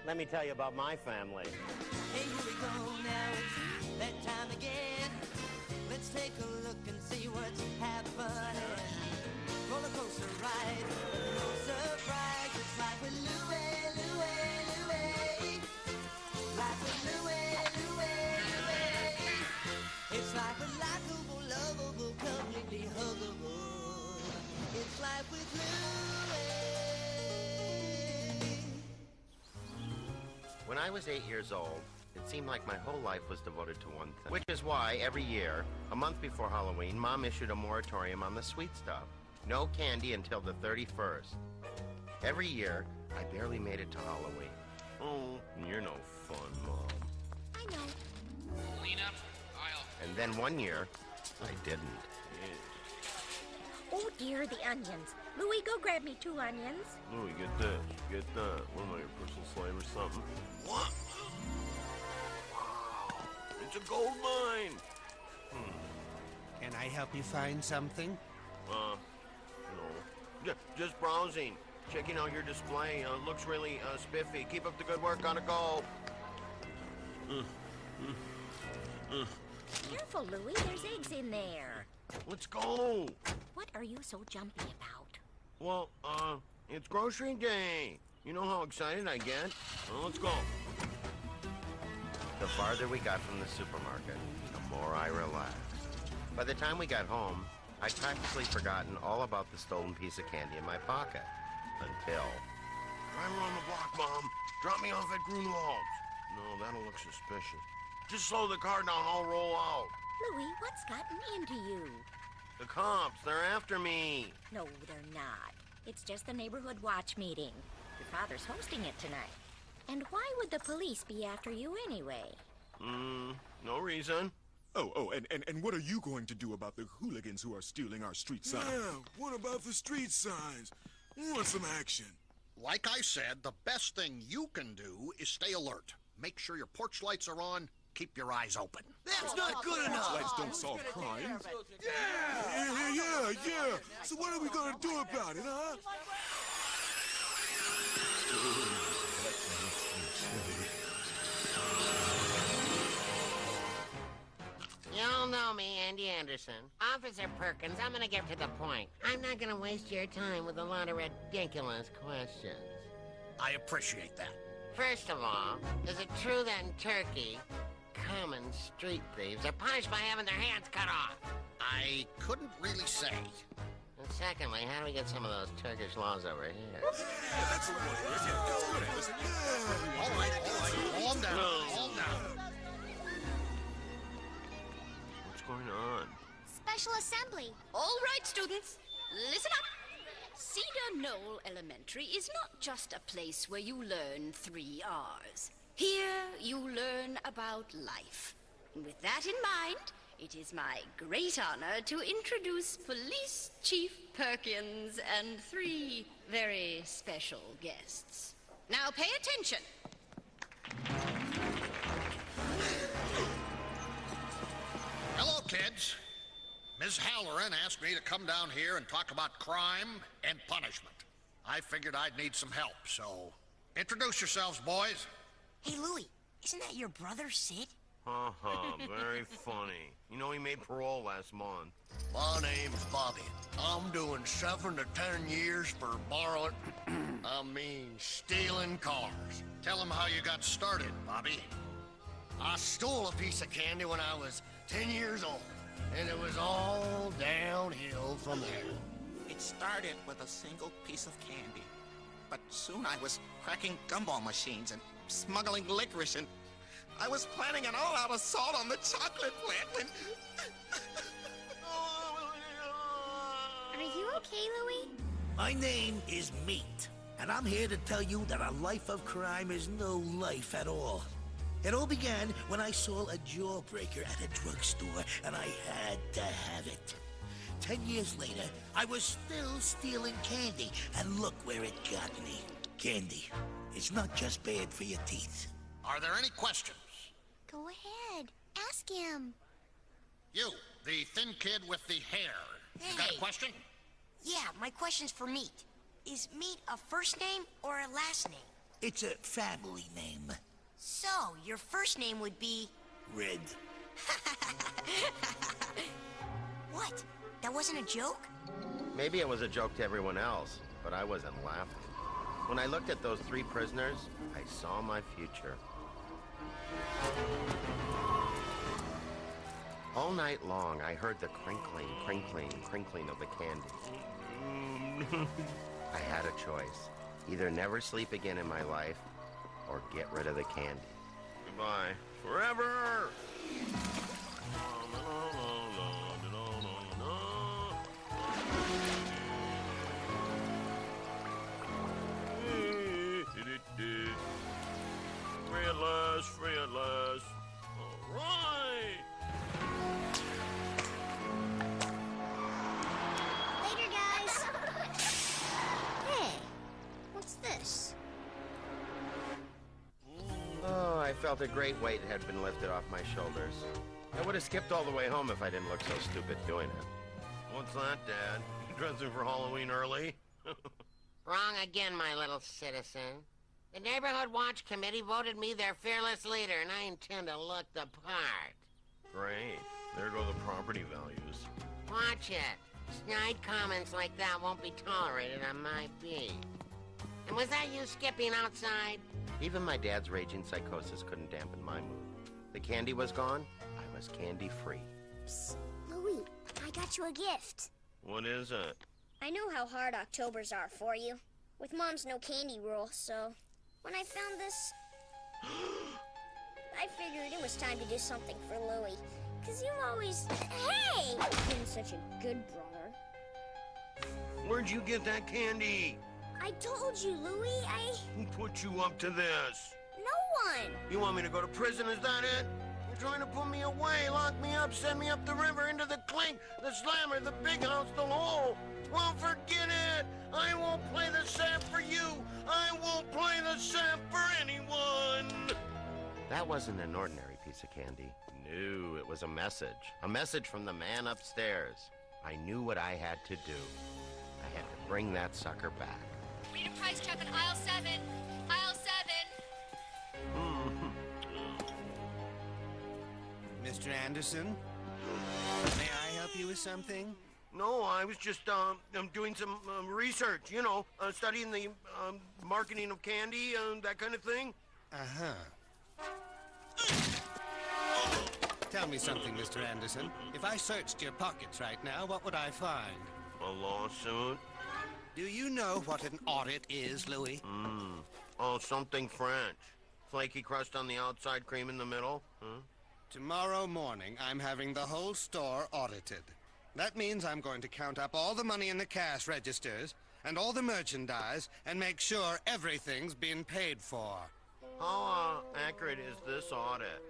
Let me tell you about my family. Hey, here we go now, it's that time again. Let's take a look and see what's happening. Roller coaster ride, no surprise. It's life with Louie, Louie, Louie. Life with Louie, Louie, Louie. It's life with likable, lovable, completely huggable. It's life with Louie. When I was 8 years old, it seemed like my whole life was devoted to one thing. Which is why, every year, a month before Halloween, Mom issued a moratorium on the sweet stuff. No candy until the 31st. Every year, I barely made it to Halloween. Oh, you're no fun, Mom. I know. Clean up, aisle. And then one year, I didn't. Oh dear, the onions. Louie, go grab me 2 onions. Louie, get this. Get that. What am I, your personal slave or something? What? Wow. It's a gold mine. Can I help you find something? No. Just browsing. Checking out your display. Looks really spiffy. Keep up the good work. Gotta go. Careful, Louie. There's eggs in there. Let's go. What are you so jumpy about? Well, it's grocery day. You know how excited I get. Well, let's go. The farther we got from the supermarket, the more I relaxed. By the time we got home, I'd practically forgotten all about the stolen piece of candy in my pocket. Until... Right around the block, Mom. Drop me off at Grunewald's. No, that'll look suspicious. Just slow the car down, I'll roll out. Louie, what's gotten into you? The cops, they're after me. No, they're not. It's just the neighborhood watch meeting. Your father's hosting it tonight. And why would the police be after you anyway? No reason. And what are you going to do about the hooligans who are stealing our street signs? Yeah, what about the street signs? We want some action. Like I said, the best thing you can do is stay alert. Make sure your porch lights are on. Keep your eyes open. That's not good enough. Lights don't solve crime. Yeah. So what are we gonna do about it, huh? You all know me, Andy Anderson. Officer Perkins, I'm gonna get to the point. I'm not gonna waste your time with a lot of ridiculous questions. I appreciate that. First of all, is it true that in Turkey, common street thieves are punished by having their hands cut off? I couldn't really say. And secondly, how do we get some of those Turkish laws over here? That's a All right. Calm down. What's going on? Special assembly. All right, students, listen up. Cedar Knoll Elementary is not just a place where you learn 3 R's. Here, you learn about life. And with that in mind, it is my great honor to introduce Police Chief Perkins and 3 very special guests. Now pay attention. Hello, kids. Ms. Halloran asked me to come down here and talk about crime and punishment. I figured I'd need some help, so introduce yourselves, boys. Hey, Louie, isn't that your brother, Sid? Very funny. You know, he made parole last month. My name's Bobby. I'm doing 7 to 10 years for borrowing, stealing cars. Tell them how you got started, Bobby. I stole a piece of candy when I was 10 years old, and it was all downhill from there. It started with a single piece of candy, but soon I was cracking gumball machines and smuggling licorice, and I was planning an all-out assault on the chocolate plant when... Are you okay, Louie? My name is Meat, and I'm here to tell you that a life of crime is no life at all. It all began when I saw a jawbreaker at a drugstore, and I had to have it. 10 years later, I was still stealing candy, and look where it got me. Candy. It's not just bad for your teeth. Are there any questions? Go ahead. Ask him. You, the thin kid with the hair. You got a question? Yeah, my question's for Meat. Is Meat a first name or a last name? It's a family name. So, your first name would be... Red. What? That wasn't a joke? Maybe it was a joke to everyone else, but I wasn't laughing. When I looked at those 3 prisoners, I saw my future. All night long, I heard the crinkling, crinkling, crinkling of the candy. I had a choice. Either never sleep again in my life, or get rid of the candy. Goodbye. Forever! Free at last. All right. Later, guys. Hey, what's this? Oh, I felt a great weight had been lifted off my shoulders. I would have skipped all the way home if I didn't look so stupid doing it. What's that, Dad? You dressing for Halloween early? Wrong again, my little citizen. The Neighborhood Watch Committee voted me their fearless leader, and I intend to look the part. Great. There go the property values. Watch it. Snide comments like that won't be tolerated on my beat. And was that you skipping outside? Even my dad's raging psychosis couldn't dampen my mood. The candy was gone. I was candy-free. Psst, Louie, I got you a gift. What is it? I know how hard Octobers are for you, with Mom's no candy rule, so when I found this, I figured it was time to do something for Louie. Because you've always, hey, been such a good brother. Where'd you get that candy? I told you, Louie, Who put you up to this? No one. You want me to go to prison, is that it? You're trying to put me away, lock me up, send me up the river, into the clink, the slammer, the big house, the hole. Well, forget it. I won't play the sap for you. I won't play the sap for anyone. That wasn't an ordinary piece of candy. No, it was a message. A message from the man upstairs. I knew what I had to do. I had to bring that sucker back. Read a price check on aisle 7. Aisle 7. Mr. Anderson, may I help you with something? No, I was just doing some research, you know, studying the marketing of candy, that kind of thing. Uh-huh. Tell me something, Mr. Anderson. If I searched your pockets right now, what would I find? A lawsuit? Do you know what an audit is, Louie? Oh, something French. Flaky crust on the outside, cream in the middle? Huh? Tomorrow morning, I'm having the whole store audited. That means I'm going to count up all the money in the cash registers and all the merchandise and make sure everything's been paid for. How accurate is this audit?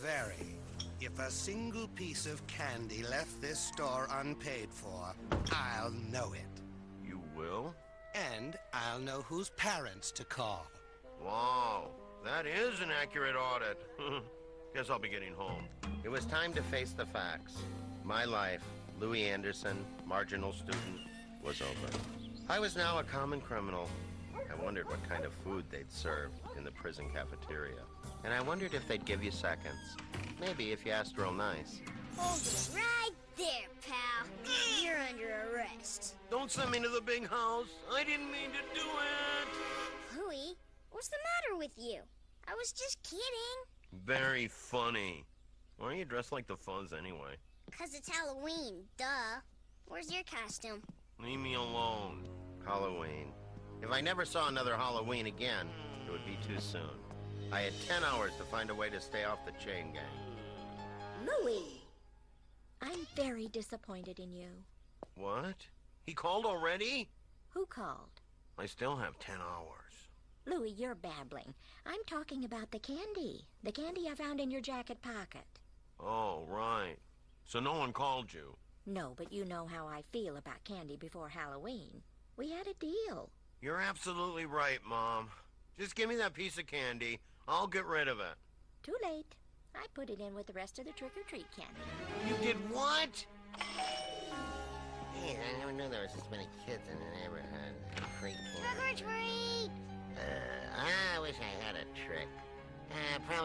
Very. If a single piece of candy left this store unpaid for, I'll know it. You will? And I'll know whose parents to call. Wow, that is an accurate audit. Guess I'll be getting home. It was time to face the facts. My life, Louie Anderson, marginal student, was over. I was now a common criminal. I wondered what kind of food they'd serve in the prison cafeteria. And I wondered if they'd give you seconds. Maybe if you asked real nice. Hold it right there, pal. You're under arrest. Don't send me to the big house. I didn't mean to do it. Louie, what's the matter with you? I was just kidding. Very funny. Why are you dressed like the Fuzz anyway? 'Cause it's Halloween, duh. Where's your costume? Leave me alone. Halloween. If I never saw another Halloween again, it would be too soon. I had 10 hours to find a way to stay off the chain gang. Louie! I'm very disappointed in you. What? He called already? Who called? I still have 10 hours. Louie, you're babbling. I'm talking about the candy. The candy I found in your jacket pocket. Oh, right. So no one called you? No, but you know how I feel about candy before Halloween. We had a deal. You're absolutely right, Mom. Just give me that piece of candy. I'll get rid of it. Too late. I put it in with the rest of the trick-or-treat candy. You did what? Hey, I never knew there was this many kids in the neighborhood. Freak Trick or treat!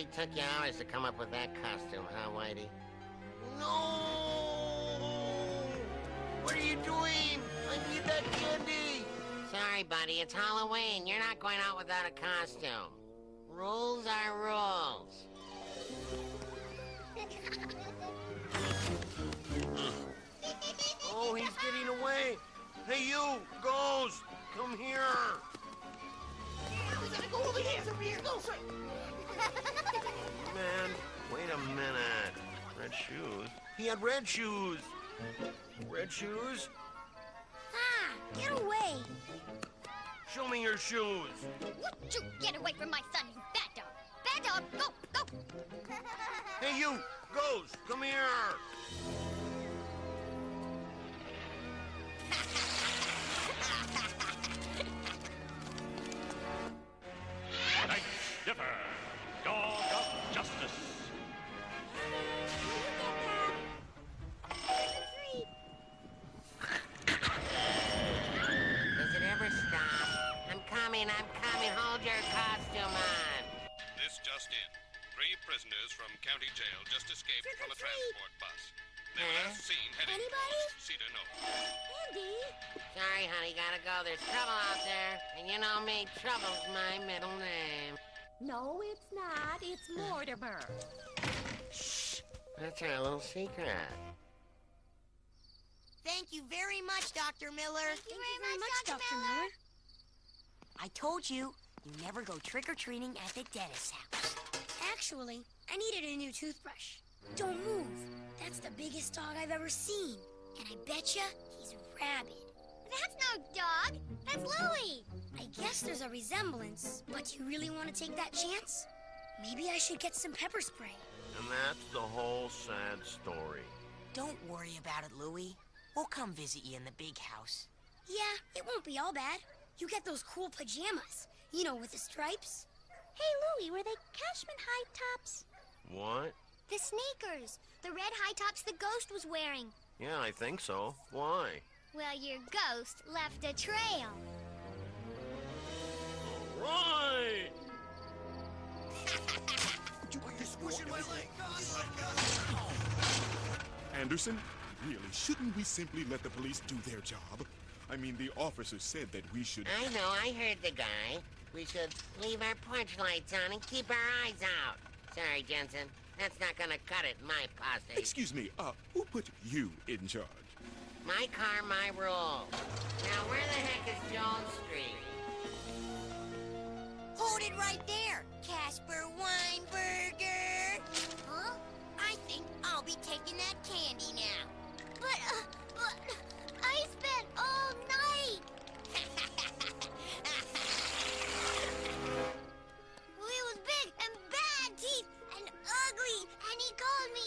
really took you hours to come up with that costume, huh, Whitey? No! What are you doing? I need that candy! Sorry, buddy, it's Halloween. You're not going out without a costume. Rules are rules. Oh, he's getting away. Hey, you, Ghost, come here. We gotta go over here. Man, wait a minute. Red shoes? He had red shoes. Red shoes? Ah, get away. Show me your shoes. Would you get away from my son, you bad dog? Bad dog, go! Hey, you, Ghost, come here. Night Dipper, dog of justice. Does it ever stop? I'm coming. Hold your costume on. This just in. 3 prisoners from county jail just escaped from a transport bus. They were last seen heading towards Cedar Knoll. Andy? Sorry, honey, gotta go. There's trouble out there. And you know me, trouble's my middle name. No, it's not. It's Mortimer. Shh. That's our little secret. Thank you very much, Dr. Miller. Thank you very much, Dr. Miller. I told you, you never go trick-or-treating at the dentist's house. Actually, I needed a new toothbrush. Don't move. That's the biggest dog I've ever seen. And I betcha he's rabid. That's no dog. That's Louie. I guess there's a resemblance, but you really want to take that chance? Maybe I should get some pepper spray. And that's the whole sad story. Don't worry about it, Louie. We'll come visit you in the big house. Yeah, it won't be all bad. You get those cool pajamas, you know, with the stripes. Hey, Louie, were they Cashman high tops? What? The sneakers. The red high tops the ghost was wearing. Yeah, I think so. Why? Well, your ghost left a trail. Right! You're squishing my leg. Anderson, really, shouldn't we simply let the police do their job? I mean, the officer said that we should... I know, I heard the guy. We should leave our porch lights on and keep our eyes out. Sorry, Jensen. That's not gonna cut it in my posse. Excuse me, who put you in charge? My car, my rule. Now, where the heck is Jones Street? Hold it right there, Casper Weinberger. Huh? I think I'll be taking that candy now. But I spent all night. Louie was big and bad teeth and ugly, and he called me,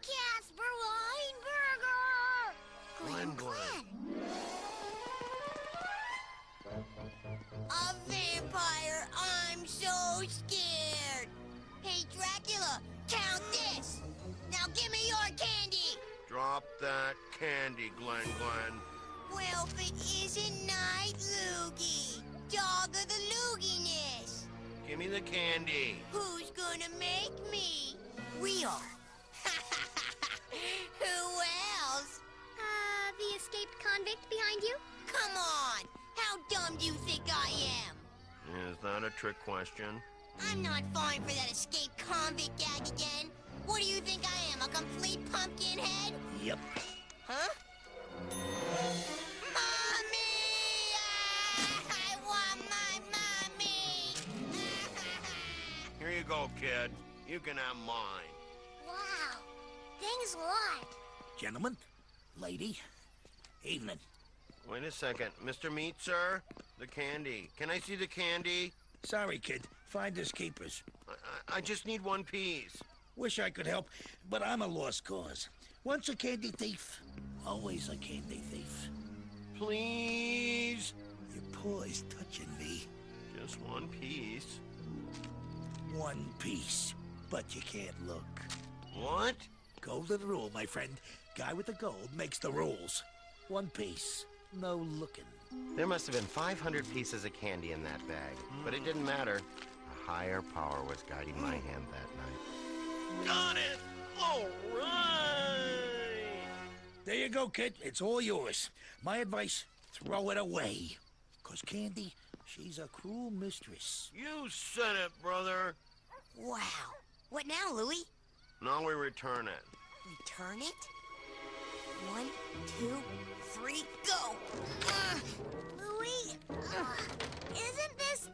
Casper Weinberger. Glenn. A vampire! I'm so scared! Hey, Dracula, count this! Now give me your candy! Drop that candy, Glenn. Well, if it isn't Night Loogie, dog of the looginess. Give me the candy. Who's gonna make me? We are. Who else? The escaped convict behind you? Come on! How dumb do you think I am? Is that a trick question? I'm not falling for that escaped convict gag again. What do you think I am, a complete pumpkin head? Yep. Huh? Mommy! I want my mommy! Here you go, kid. You can have mine. Wow, thanks a lot. Gentlemen, lady, evening. Wait a second. Mr. Meat, sir? The candy. Can I see the candy? Sorry, kid. Finders keepers. I just need one piece. Wish I could help, but I'm a lost cause. Once a candy thief, always a candy thief. Please? Your paw's touching me. Just one piece. One piece, but you can't look. What? Golden rule, my friend. Guy with the gold makes the rules. One piece, no looking. There must have been 500 pieces of candy in that bag, but it didn't matter. higher power was guiding my hand that night. Got it! All right! There you go, kid. It's all yours. My advice, throw it away. 'Cause Candy, she's a cruel mistress. You said it, brother. Wow. What now, Louie? Now we return it. Return it? 1, 2, 3, go! Louie, isn't this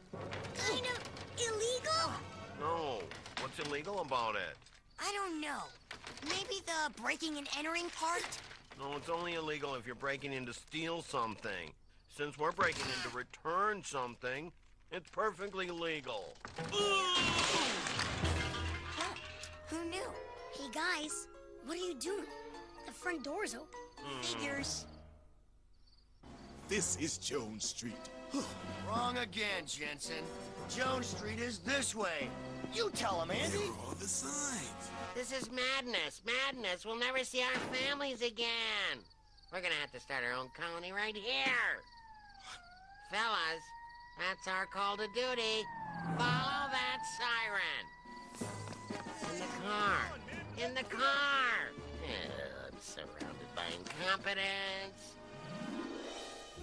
kind of illegal? No. What's illegal about it? I don't know. Maybe the breaking and entering part? No, it's only illegal if you're breaking in to steal something. Since we're breaking in to return something, it's perfectly legal. Huh. Who knew? Hey, guys, what are you doing? The front door's open. Figures. This is Jones Street. Wrong again, Jensen. Jones Street is this way. You tell him, Andy. Here are the signs. This is madness. Madness. We'll never see our families again. We're gonna have to start our own colony right here. Fellas, that's our call to duty. Follow that siren. In the car. In the car. I'm surrounded by incompetence.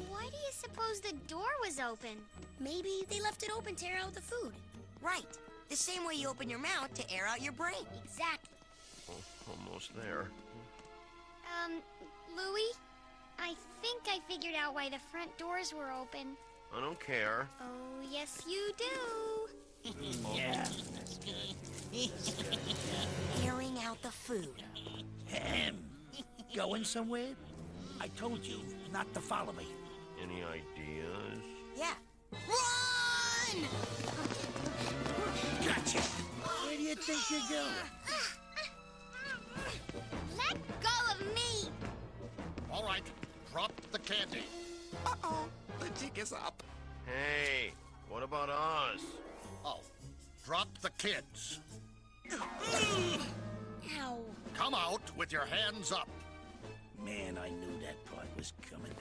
Why do you suppose the door was open? Maybe they left it open to air out the food. Right. The same way you open your mouth to air out your brain. Exactly. Oh, almost there. Louie, I think I figured out why the front doors were open. I don't care. Oh, yes, you do. Yeah. Airing out the food. Going somewhere? I told you not to follow me. Any ideas? Yeah. Run! Gotcha. Where do you think you're going? Let go of me. All right, drop the candy. Uh-oh, the jig is up. Hey, what about us? Oh, drop the kids. Ow. Come out with your hands up. Man, I knew that part was coming.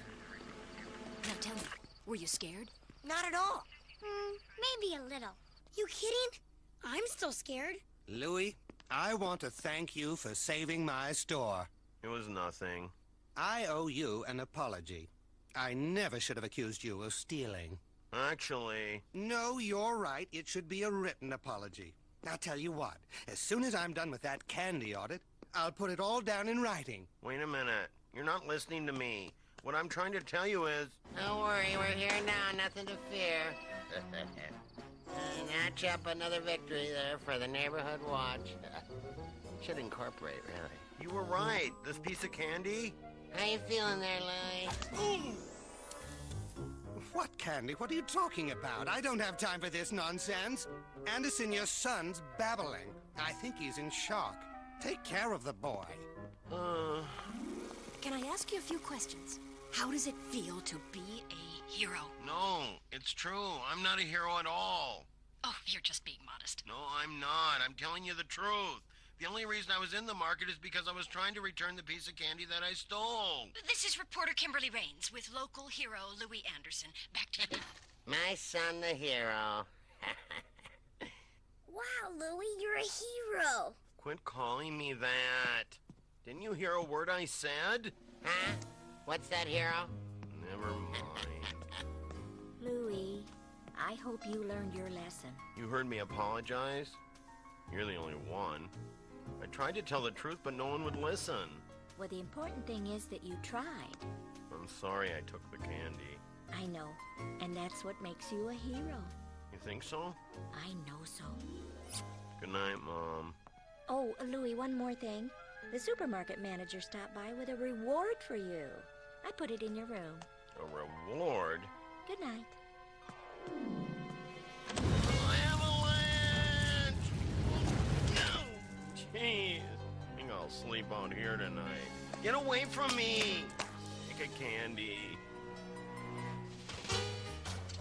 Now tell me, were you scared? Not at all. Maybe a little. You kidding? I'm still scared. Louie, I want to thank you for saving my store. It was nothing. I owe you an apology. I never should have accused you of stealing. Actually... No, you're right. It should be a written apology. I'll tell you what. As soon as I'm done with that candy audit, I'll put it all down in writing. Wait a minute. You're not listening to me. What I'm trying to tell you is... Don't worry, we're here now. Nothing to fear. Notch up another victory there for the neighborhood watch. Should incorporate, really. You were right. This piece of candy... How you feeling there, Louie? What candy? What are you talking about? I don't have time for this nonsense. Anderson, your son's babbling. I think he's in shock. Take care of the boy. Can I ask you a few questions? How does it feel to be a hero? No, it's true. I'm not a hero at all. Oh, you're just being modest. No, I'm not. I'm telling you the truth. The only reason I was in the market is because I was trying to return the piece of candy that I stole. This is reporter Kimberly Rains with local hero Louie Anderson. Back to you. My son, the hero. Wow, Louie, you're a hero. Quit calling me that. Didn't you hear a word I said? Huh? What's that, hero? Never mind. Louie, I hope you learned your lesson. You heard me apologize? You're the only one. I tried to tell the truth, but no one would listen. Well, the important thing is that you tried. I'm sorry I took the candy. I know, and that's what makes you a hero. You think so? I know so. Good night, Mom. Oh, Louie, one more thing. The supermarket manager stopped by with a reward for you. I put it in your room. A reward? Good night. Avalanche! Jeez. I think I'll sleep out here tonight. Get away from me! Take a candy.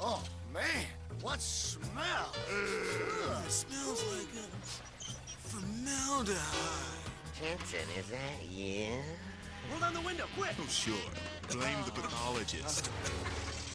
Oh, man. What smell? It smells like formaldehyde. Jensen, is that you? Roll down the window, quick! Oh, sure. Blame the pathologist.